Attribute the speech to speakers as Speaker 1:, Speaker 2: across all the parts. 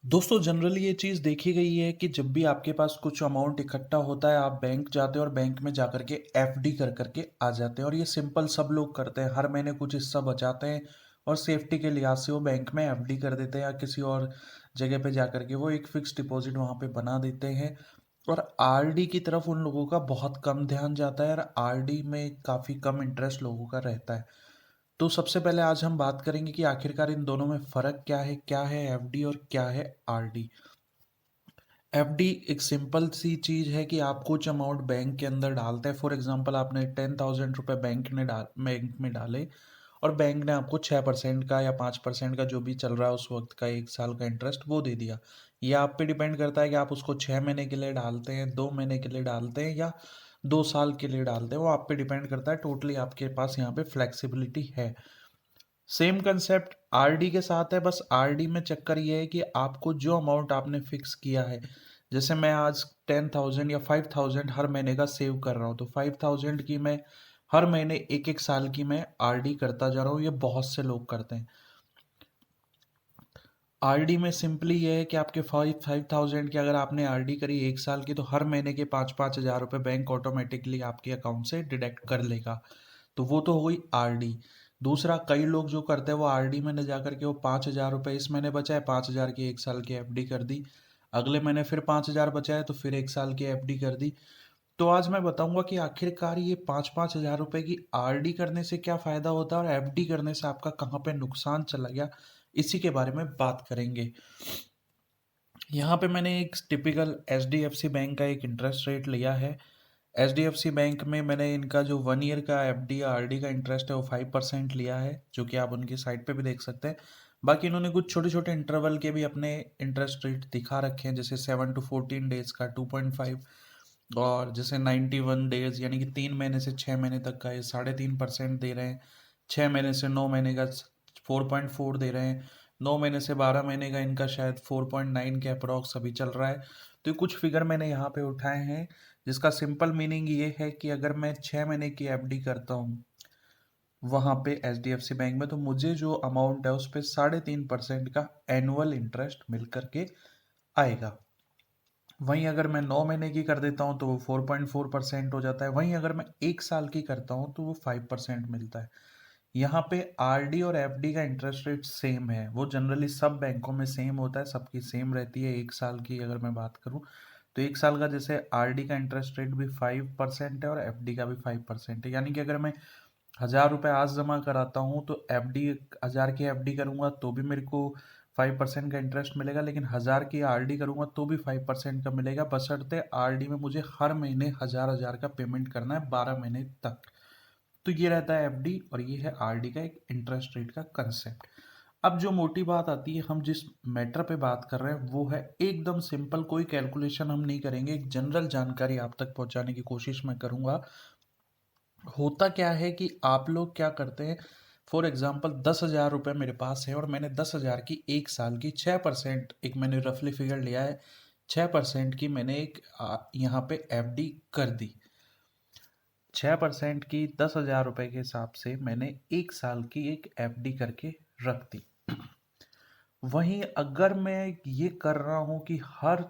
Speaker 1: दोस्तों जनरली ये चीज़ देखी गई है कि जब भी आपके पास कुछ अमाउंट इकट्ठा होता है आप बैंक जाते हो और बैंक में जा करके एफडी कर करके आ जाते हैं और ये सिंपल सब लोग करते हैं। हर महीने कुछ हिस्सा बचाते हैं और सेफ्टी के लिहाज से वो बैंक में एफडी कर देते हैं या किसी और जगह पे जा करके वो एक फिक्स डिपॉजिट वहाँ पे बना देते हैं। और आरडी की तरफ उन लोगों का बहुत कम ध्यान जाता है और आरडी में काफ़ी कम इंटरेस्ट लोगों का रहता है। तो सबसे पहले आज हम बात करेंगे कि आखिरकार इन दोनों में फ़र्क क्या है एफडी और क्या है आरडी। एफडी एक सिंपल सी चीज़ है कि आप कुछ अमाउंट बैंक के अंदर डालते हैं। फॉर एग्जांपल आपने 10,000 रुपये बैंक में डाले और बैंक ने आपको 6% का या 5% का जो भी चल रहा है उस वक्त का 1 साल का इंटरेस्ट वो दे दिया। ये आप पे डिपेंड करता है कि आप उसको 6 महीने के लिए डालते हैं, 2 महीने के लिए डालते हैं या 2 साल के लिए डालते हैं। वो आप पे डिपेंड करता है। टोटली आपके पास यहाँ पे फ्लेक्सिबिलिटी है। सेम कंसेप्ट आरडी के साथ है। बस आरडी में चक्कर ये है कि आपको जो अमाउंट आपने फिक्स किया है, जैसे मैं आज 10,000 या 5,000 हर महीने का सेव कर रहा हूँ, तो 5,000 की मैं हर महीने एक एक साल की मैं आरडी करता जा रहा हूँ। ये बहुत से लोग करते हैं। आरडी में सिंपली ये है कि आपके 5,000 की अगर आपने आरडी करी 1 साल की, तो हर महीने के 5,000 रुपये बैंक ऑटोमेटिकली आपके अकाउंट से डिडक्ट कर लेगा। तो वो तो हुई आरडी। दूसरा, कई लोग जो करते हैं वो आरडी में न जा करके वो 5,000 रुपये इस महीने बचाए, 5,000 की 1 साल की एफडी कर दी। अगले महीने फिर 5,000 बचाए तो फिर 1 साल की एफडी कर दी। तो आज मैं बताऊंगा कि आखिरकार ये 5,000 रुपये की आरडी करने से क्या फायदा होता है और एफडी करने से आपका कहाँ पे नुकसान चला गया, इसी के बारे में बात करेंगे। यहाँ पे मैंने एक typical H D F C bank का एक इंटरेस्ट रेट लिया है। H D F C bank में मैंने इनका जो 1 ईयर का एफ डी आर डी का इंटरेस्ट है वो 5% लिया है, जो कि आप उनकी साइट पे भी देख सकते हैं। बाकी इन्होंने कुछ छोटे छोटे इंटरवल के भी अपने इंटरेस्ट रेट दिखा रखे हैं, जैसे 7 to 14 डेज का 2.5 और जैसे 91 डेज यानी कि 3 महीने से 6 महीने तक का ये 3.5% दे रहे हैं। 6 महीने से 9 महीने का 4.4 दे रहे हैं। 9 महीने से 12 महीने का इनका शायद 4.9 के अप्रॉक्स अभी चल रहा है। तो ये कुछ फिगर मैंने यहाँ पे उठाए हैं, जिसका सिंपल मीनिंग ये है कि अगर मैं 6 महीने की एफडी करता हूँ वहाँ पे H D F C bank में, तो मुझे जो अमाउंट है उस पर 3.5% का एनुअल इंटरेस्ट मिल करके आएगा। वहीं अगर मैं 9 महीने की कर देता हूँ तो वो 4.4% हो जाता है। वहीं अगर मैं 1 साल की करता हूँ तो वो 5% मिलता है। यहाँ पे आरडी और एफडी का इंटरेस्ट रेट सेम है। वो जनरली सब बैंकों में सेम होता है, सबकी सेम रहती है। 1 साल की अगर मैं बात करूँ तो 1 साल का जैसे आरडी का इंटरेस्ट रेट भी 5% है और एफडी का भी 5% है। यानी कि अगर मैं 1,000 रुपये आज जमा कराता हूँ तो एफडी 1,000 की एफडी करूँगा तो भी मेरे को 5% का इंटरेस्ट मिलेगा, लेकिन 1,000 की आरडी करूँगा तो भी 5% का मिलेगा, बशर्ते आरडी में मुझे हर महीने 1,000 का पेमेंट करना है 12 महीने तक। तो ये रहता है एफडी और ये है आरडी का एक इंटरेस्ट रेट का कंसेप्ट। अब जो मोटी बात आती है, हम जिस मैटर पे बात कर रहे हैं वो है एकदम सिंपल। कोई कैलकुलेशन हम नहीं करेंगे, एक जनरल जानकारी आप तक पहुंचाने की कोशिश मैं करूंगा। होता क्या है कि आप लोग क्या करते हैं, फॉर एग्जाम्पल 10,000 रुपये मेरे पास है और मैंने 10,000 की 1 साल की 6%, एक मैंने रफली फिगर लिया है, 6% की मैंने एक यहाँ पे एफडी कर दी। 6% की 10,000 रुपये के हिसाब से मैंने 1 साल की एक एफडी करके रख दी। वहीं अगर मैं ये कर रहा हूँ कि हर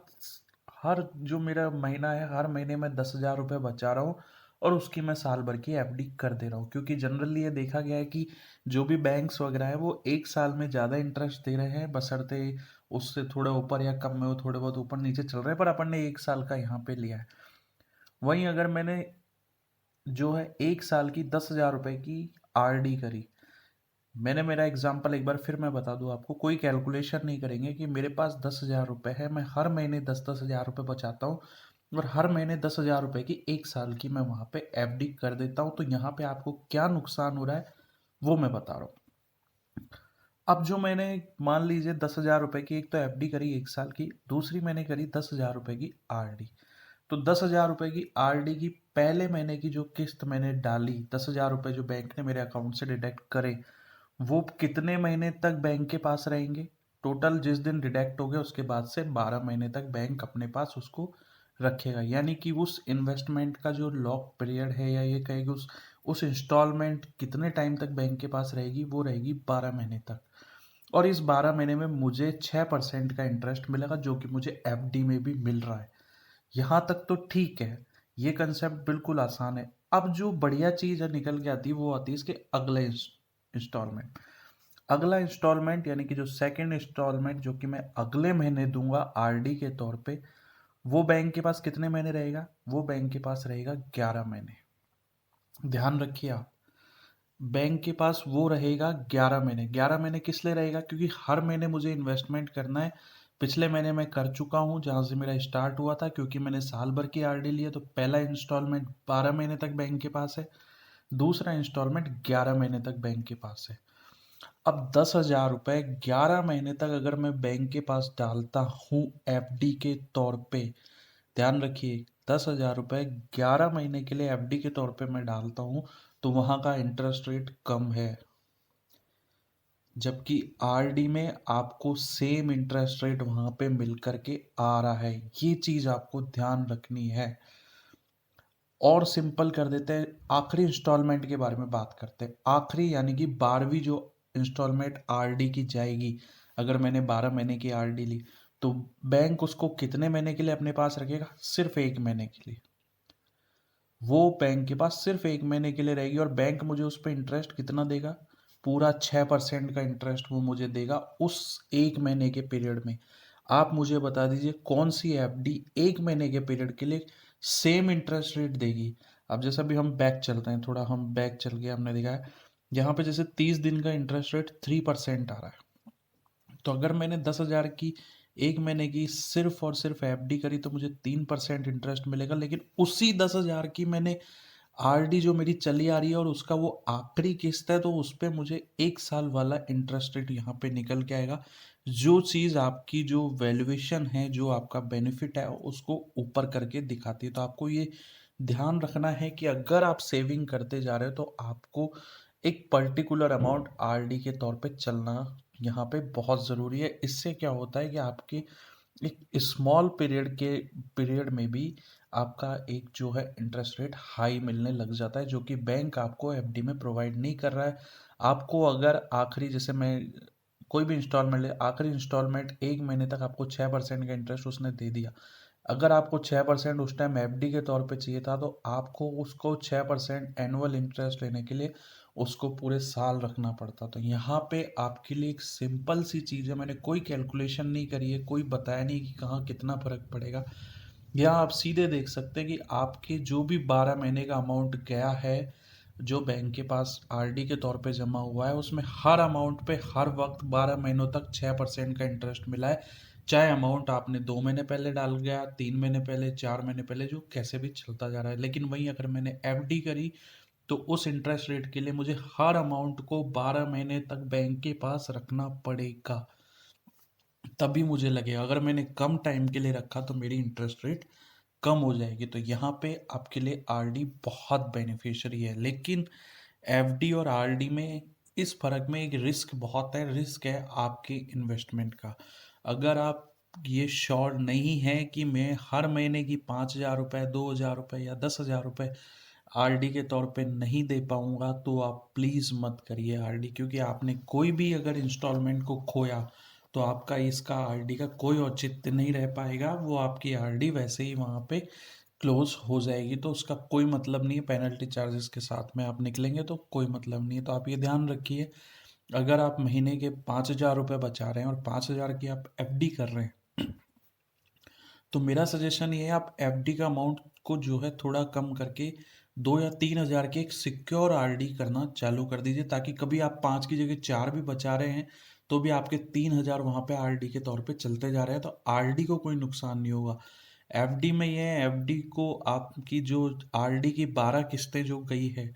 Speaker 1: हर जो मेरा महीना है, हर महीने में 10,000 रुपये बचा रहा हूँ और उसकी मैं साल भर की एफडी कर दे रहा हूँ, क्योंकि जनरली ये देखा गया है कि जो भी बैंक्स वगैरह है वो 1 साल में ज़्यादा इंटरेस्ट दे रहे हैं, बशर्ते उससे थोड़ा ऊपर या कम में वो थोड़े बहुत ऊपर नीचे चल रहे हैं, पर अपन ने 1 साल का यहाँ पे लिया है। वहीं अगर मैंने जो है 1 साल की 10,000 रुपये की आरडी करी, मैंने मेरा एग्जाम्पल एक बार फिर मैं बता दूं आपको, कोई कैलकुलेशन नहीं करेंगे कि मेरे पास 10,000 रुपये है, मैं हर महीने 10,000 रुपये बचाता हूँ और हर महीने 10,000 रुपये की 1 साल की मैं वहाँ पे एफडी कर देता हूँ। तो यहाँ पे आपको क्या नुकसान हो रहा है वो मैं बता रहा हूँ। अब जो मैंने मान लीजिए 10,000 रुपये की एक तो एफडी करी 1 साल की, दूसरी मैंने करी 10,000 रुपये की आरडी। तो 10,000 रुपये की आरडी की पहले महीने की जो किस्त मैंने डाली, 10,000 रुपये जो बैंक ने मेरे अकाउंट से डिडक्ट करे, वो कितने महीने तक बैंक के पास रहेंगे? टोटल जिस दिन डिडक्ट हो गया उसके बाद से 12 महीने तक बैंक अपने पास उसको रखेगा। यानी कि उस इन्वेस्टमेंट का जो लॉक पीरियड है, या ये कहेगी उस इंस्टॉलमेंट कितने टाइम तक बैंक के पास रहेगी, वो रहेगी 12 महीने तक। और इस 12 महीने में मुझे 6% का इंटरेस्ट मिलेगा, जो कि मुझे एफडी में भी मिल रहा है। यहाँ तक तो ठीक है, ये कंसेप्ट बिल्कुल आसान है। अब जो बढ़िया चीज़ है निकल के आती है, वो आती है इसके अगले इंस्टॉलमेंट। अगला इंस्टॉलमेंट यानी कि जो सेकंड इंस्टॉलमेंट जो कि मैं अगले महीने दूंगा आरडी के तौर पे, वो बैंक के पास कितने महीने रहेगा? वो बैंक के पास रहेगा 11 महीने। ध्यान रखिए आप, बैंक के पास वो रहेगा 11 महीने। 11 महीने किस लिए रहेगा? क्योंकि हर महीने मुझे इन्वेस्टमेंट करना है। पिछले महीने मैं कर चुका हूँ जहाँ से मेरा स्टार्ट हुआ था, क्योंकि मैंने साल भर की आरडी ली है। तो पहला इंस्टॉलमेंट 12 महीने तक बैंक के पास है, दूसरा इंस्टॉलमेंट 11 महीने तक बैंक के पास है। अब 10,000 रुपये 11 महीने तक अगर मैं बैंक के पास डालता हूँ एफडी के तौर पे, ध्यान रखिए, 10,000 रुपये 11 महीने के लिए एफडी के तौर पे मैं डालता हूँ, तो वहाँ का इंटरेस्ट रेट कम है। जबकि आरडी में आपको सेम इंटरेस्ट रेट वहाँ पे मिल करके आ रहा है। ये चीज़ आपको ध्यान रखनी है। और सिंपल कर देते हैं, आखिरी इंस्टॉलमेंट के बारे में बात करते हैं। आखिरी यानी कि 12वीं जो इंस्टॉलमेंट आरडी की जाएगी, अगर मैंने 12 महीने की आरडी ली, तो बैंक उसको कितने महीने के लिए अपने पास रखेगा? सिर्फ 1 महीने के लिए। वो बैंक के पास सिर्फ 1 महीने के लिए रहेगी, और बैंक मुझे उस पर इंटरेस्ट कितना देगा? पूरा 6% का इंटरेस्ट वो मुझे देगा उस 1 महीने के पीरियड में। आप मुझे बता दीजिए कौन सी एफडी 1 महीने के पीरियड के लिए सेम इंटरेस्ट रेट देगी? अब जैसे अभी हम बैक चलते हैं, थोड़ा हम बैक चल के हमने देखा है यहाँ पे जैसे 30 दिन का इंटरेस्ट रेट 3% आ रहा है। तो अगर मैंने 10,000 की 1 महीने की सिर्फ और सिर्फ एफडी करी, तो मुझे 3% इंटरेस्ट मिलेगा। लेकिन उसी 10,000 की मैंने आरडी जो मेरी चली आ रही है और उसका वो आखिरी किस्त है, तो उस पर मुझे 1 साल वाला इंटरेस्ट रेट यहाँ पे निकल के आएगा। जो चीज़ आपकी जो वैल्यूएशन है, जो आपका बेनिफिट है, उसको ऊपर करके दिखाती है। तो आपको ये ध्यान रखना है कि अगर आप सेविंग करते जा रहे हो, तो आपको एक पर्टिकुलर अमाउंट आरडी के तौर पे चलना यहाँ पे बहुत ज़रूरी है। इससे क्या होता है कि आपके एक स्मॉल पीरियड में भी आपका एक जो है इंटरेस्ट रेट हाई मिलने लग जाता है, जो कि बैंक आपको एफडी में प्रोवाइड नहीं कर रहा है। आपको अगर आखिरी, जैसे मैं कोई भी इंस्टॉलमेंट ले, आखिरी इंस्टॉलमेंट 1 महीने तक आपको 6% का इंटरेस्ट उसने दे दिया। अगर आपको 6% उस टाइम एफडी के तौर पे चाहिए था, तो आपको उसको 6% एनुअल इंटरेस्ट लेने के लिए उसको पूरे साल रखना पड़ता। तो यहाँ पे आपके लिए एक सिंपल सी चीज़ है, मैंने कोई कैलकुलेशन नहीं करी है, कोई बताया नहीं कि कहाँ कितना फर्क पड़ेगा। यहाँ आप सीधे देख सकते हैं कि आपके जो भी 12 महीने का अमाउंट गया है, जो बैंक के पास आरडी के तौर पे जमा हुआ है, उसमें हर अमाउंट पे हर वक्त 12 महीनों तक 6% का इंटरेस्ट मिला है। चाहे अमाउंट आपने 2 महीने पहले डाल गया, 3 महीने पहले, 4 महीने पहले, जो कैसे भी चलता जा रहा है। लेकिन वहीं अगर मैंने एफडी करी, तो उस इंटरेस्ट रेट के लिए मुझे हर अमाउंट को 12 महीने तक बैंक के पास रखना पड़ेगा, तभी मुझे लगेगा। अगर मैंने कम टाइम के लिए रखा, तो मेरी इंटरेस्ट रेट कम हो जाएगी। तो यहाँ पे आपके लिए आरडी बहुत बेनिफिशियरी है। लेकिन एफडी और आरडी में इस फर्क में एक रिस्क बहुत है। रिस्क है आपके इन्वेस्टमेंट का। अगर आप ये श्योर नहीं है कि मैं हर महीने की 5,000 रुपये, 2,000 रुपये या 10,000 रुपये आरडी के तौर पे नहीं दे पाऊंगा, तो आप प्लीज़ मत करिए आरडी। क्योंकि आपने कोई भी अगर इंस्टॉलमेंट को खोया, तो आपका इसका आरडी का कोई औचित्य नहीं रह पाएगा। वो आपकी आरडी वैसे ही वहाँ पे क्लोज हो जाएगी। तो उसका कोई मतलब नहीं है। पेनल्टी चार्जेस के साथ में आप निकलेंगे तो कोई मतलब नहीं है। तो आप ये ध्यान रखिए, अगर आप महीने के 5,000 रुपये बचा रहे हैं और 5,000 की आप एफडी कर रहे हैं, तो मेरा सजेशन ये है, आप एफडी का अमाउंट को जो है थोड़ा कम करके 2 या 3 हज़ार की एक सिक्योर आरडी करना चालू कर दीजिए, ताकि कभी आप 5 की जगह 4 भी बचा रहे हैं, तो भी आपके 3,000 वहाँ पे आरडी के तौर पे चलते जा रहे हैं। तो आरडी को कोई नुकसान नहीं होगा। एफडी में ये है, एफडी को आपकी जो आरडी की 12 किस्तें जो गई है,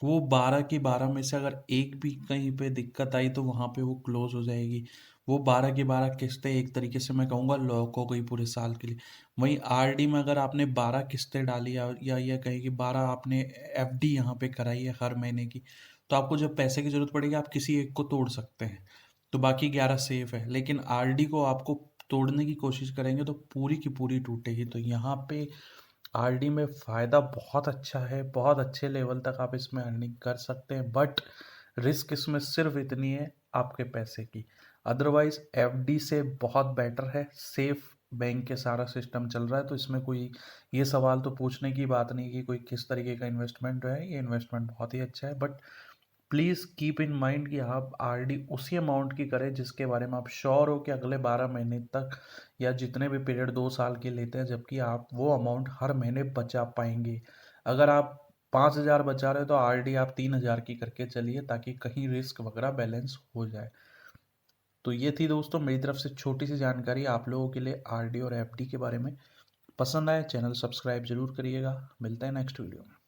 Speaker 1: वो 12 की 12 में से अगर एक भी कहीं पे दिक्कत आई, तो वहाँ पे वो क्लोज हो जाएगी। वो 12 की 12 किस्तें एक तरीके से मैं कहूँगा लॉक हो गई पूरे साल के लिए। वहीं आरडी में अगर आपने 12 किस्तें डाली, या कहीं कि 12 आपने एफडी यहाँ पे कराई है हर महीने की, तो आपको जब पैसे की जरूरत पड़ेगी, आप किसी एक को तोड़ सकते हैं। तो बाकी 11 सेफ है। लेकिन आरडी को आपको तोड़ने की कोशिश करेंगे, तो पूरी की पूरी टूटेगी। तो यहाँ पे आरडी में फ़ायदा बहुत अच्छा है, बहुत अच्छे लेवल तक आप इसमें अर्निंग कर सकते हैं। बट रिस्क इसमें सिर्फ इतनी है, आपके पैसे की। अदरवाइज एफडी से बहुत बेटर है, सेफ बैंक के सारा सिस्टम चल रहा है, तो इसमें कोई ये सवाल तो पूछने की बात नहीं कि कोई किस तरीके का इन्वेस्टमेंट है। ये इन्वेस्टमेंट बहुत ही अच्छा है, but please keep in mind कि आप आरडी उसी अमाउंट की करें जिसके बारे में आप श्योर हो कि अगले 12 महीने तक या जितने भी पीरियड 2 साल के लेते हैं, जबकि आप वो अमाउंट हर महीने बचा पाएंगे। अगर आप 5,000 बचा रहे हो तो आरडी आप 3,000 की करके चलिए, ताकि कहीं रिस्क वगैरह बैलेंस हो जाए। तो ये थी दोस्तों मेरी तरफ से छोटी सी जानकारी आप लोगों के लिए आरडी और एफडी के बारे में। पसंद आए चैनल सब्सक्राइब जरूर करिएगा। मिलते हैं नेक्स्ट वीडियो में।